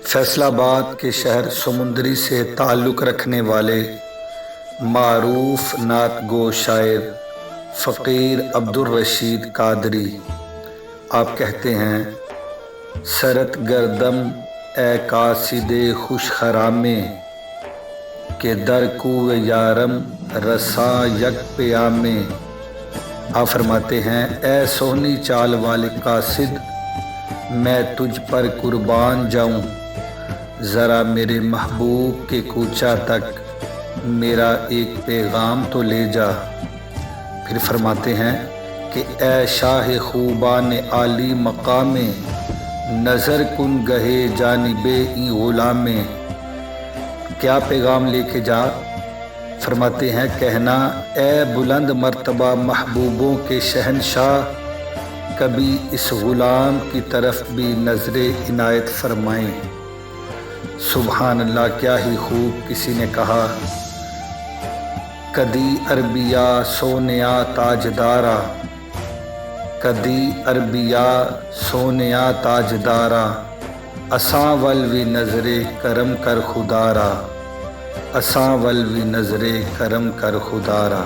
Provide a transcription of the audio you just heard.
فیصل آباد کے شہر سمندری سے تعلق رکھنے والے معروف نعت گو شاعر فقیر عبدالرشید قادری آپ کہتے ہیں: سرت گردم اے قاصد خوش خرامے کہ در کوہ یارم رساں یک پیامے۔ آپ فرماتے ہیں: اے سونی چال والے قاصد، میں تجھ پر قربان جاؤں، ذرا میرے محبوب کے کوچہ تک میرا ایک پیغام تو لے جا۔ پھر فرماتے ہیں کہ اے شاہ خوبان عالی مقامے، نظر کن گہے جانب ای غلامے۔ کیا پیغام لے کے جا؟ فرماتے ہیں کہنا: اے بلند مرتبہ محبوبوں کے شہنشاہ، کبھی اس غلام کی طرف بھی نظر عنایت فرمائیں۔ سبحان اللہ، کیا ہی خوب کسی نے کہا: کدی عربیا سونیا تاجدارا، کدی عربیا سونیا تاجدارا، اساں ول وی نظر کرم کر خدارا، اساں ول وی نظر کرم کر خدارا۔